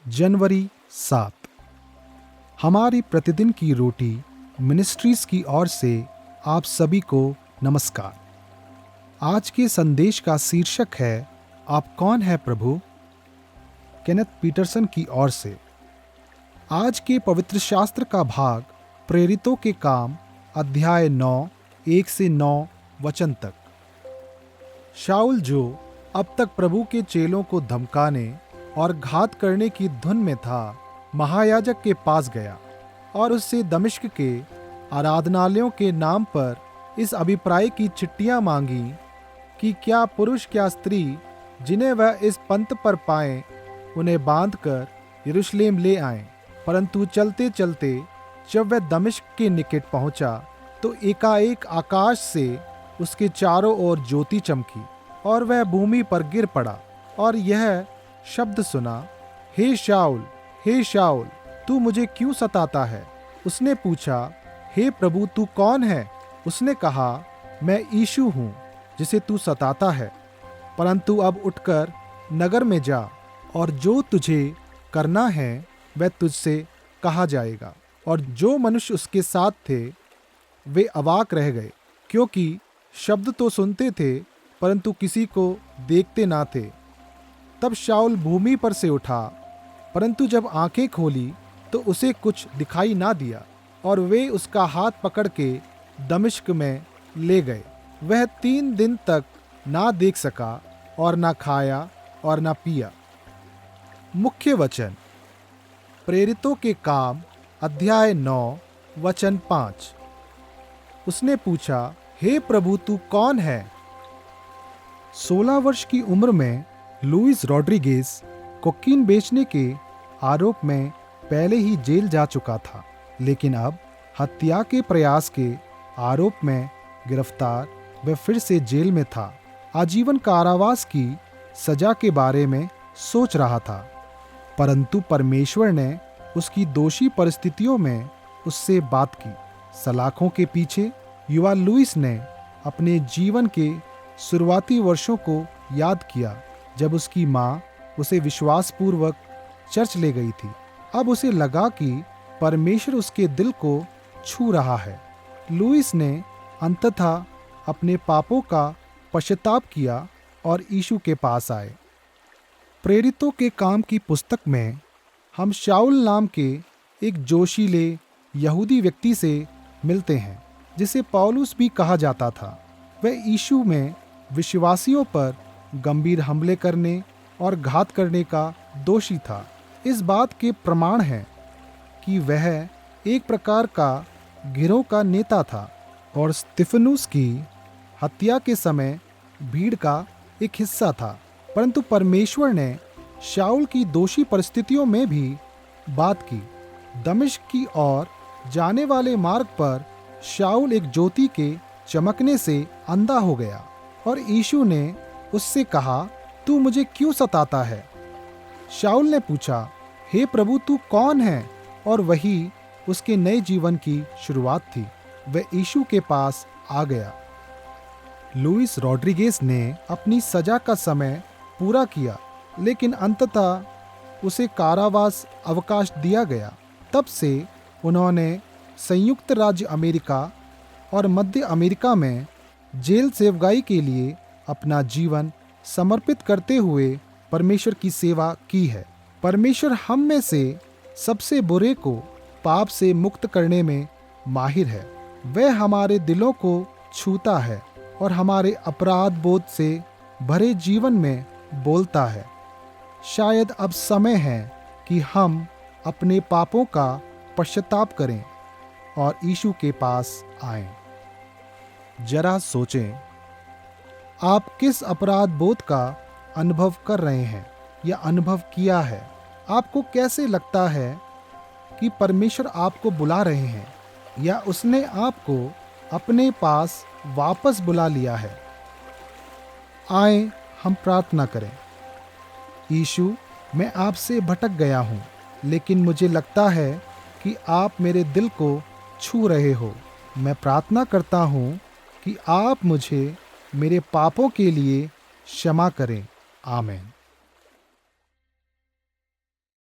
जनवरी 7। हमारी प्रतिदिन की रोटी मिनिस्ट्रीज की ओर से आप सभी को नमस्कार। आज के संदेश का शीर्षक है, आप कौन है प्रभु? केनेथ पीटरसन की ओर से। आज के पवित्र शास्त्र का भाग प्रेरितों के काम अध्याय 9, 1 से 9 वचन तक। शाऊल, जो अब तक प्रभु के चेलों को धमकाने और घात करने की धुन में था, महायाजक के पास गया और उससे दमिश्क के आराधनालयों के नाम पर इस अभिप्राय की चिट्ठियां मांगी कि क्या पुरुष क्या स्त्री जिन्हें वह इस पंथ पर पाए उन्हें बांधकर यरूशलेम ले आए। परंतु चलते चलते जब वह दमिश्क के निकट पहुंचा तो एकाएक आकाश से उसके चारों ओर ज्योति चमकी और वह भूमि पर गिर पड़ा और यह शब्द सुना, हे शाऊल, तू मुझे क्यों सताता है? उसने पूछा, हे प्रभु, तू कौन है? उसने कहा, मैं यीशु हूँ जिसे तू सताता है। परंतु अब उठकर नगर में जा और जो तुझे करना है वह तुझसे कहा जाएगा। और जो मनुष्य उसके साथ थे वे अवाक रह गए, क्योंकि शब्द तो सुनते थे परंतु किसी को देखते ना थे। तब शाऊल भूमि पर से उठा, परंतु जब आंखें खोली तो उसे कुछ दिखाई ना दिया और वे उसका हाथ पकड़ के दमिश्क में ले गए। वह 3 दिन तक ना देख सका और ना खाया और ना पिया। मुख्य वचन प्रेरितों के काम अध्याय 9 वचन 5। उसने पूछा, हे प्रभु, तू कौन है? 16 वर्ष की उम्र में लुइस रॉड्रिगेज कोकीन बेचने के आरोप में पहले ही जेल जा चुका था, लेकिन अब हत्या के प्रयास के आरोप में गिरफ्तार वह फिर से जेल में था। आजीवन कारावास की सजा के बारे में सोच रहा था, परंतु परमेश्वर ने उसकी दोषी परिस्थितियों में उससे बात की। सलाखों के पीछे युवा लुइस ने अपने जीवन के शुरुआती वर्षों को याद किया, जब उसकी माँ उसे विश्वासपूर्वक चर्च ले गई थी। अब उसे लगा कि परमेश्वर उसके दिल को छू रहा है। लुइस ने अंततः अपने पापों का पश्चाताप किया और यीशु के पास आए। प्रेरितों के काम की पुस्तक में हम शाऊल नाम के एक जोशीले यहूदी व्यक्ति से मिलते हैं, जिसे पौलुस भी कहा जाता था। वह यीशु में विश्वासियों पर गंभीर हमले करने और घात करने का दोषी था। इस बात के प्रमाण हैं कि वह एक प्रकार का गिरोह का नेता था और स्तिफनुस की हत्या के समय भीड़ का एक हिस्सा था। परंतु परमेश्वर ने शाऊल की दोषी परिस्थितियों में भी बात की। दमिश्क की ओर जाने वाले मार्ग पर शाऊल एक ज्योति के चमकने से अंधा हो गया और यीशु ने उससे कहा, तू मुझे क्यों सताता है? शाऊल ने पूछा, हे प्रभु, तू कौन है? और वही उसके नए जीवन की शुरुआत थी। वह यीशु के पास आ गया। लुइस रॉड्रिगेज ने अपनी सजा का समय पूरा किया, लेकिन अंततः उसे कारावास अवकाश दिया गया। तब से उन्होंने संयुक्त राज्य अमेरिका और मध्य अमेरिका में जेल सेवगाई के लिए अपना जीवन समर्पित करते हुए परमेश्वर की सेवा की है। परमेश्वर हम में से सबसे बुरे को पाप से मुक्त करने में माहिर है। वह हमारे दिलों को छूता है और हमारे अपराध बोध से भरे जीवन में बोलता है। शायद अब समय है कि हम अपने पापों का पश्चाताप करें और यीशु के पास आएं। जरा सोचें, आप किस अपराध बोध का अनुभव कर रहे हैं या अनुभव किया है? आपको कैसे लगता है कि परमेश्वर आपको बुला रहे हैं या उसने आपको अपने पास वापस बुला लिया है? आए हम प्रार्थना करें। यीशु, मैं आपसे भटक गया हूँ, लेकिन मुझे लगता है कि आप मेरे दिल को छू रहे हो। मैं प्रार्थना करता हूँ कि आप मुझे मेरे पापों के लिए क्षमा करें। आमीन।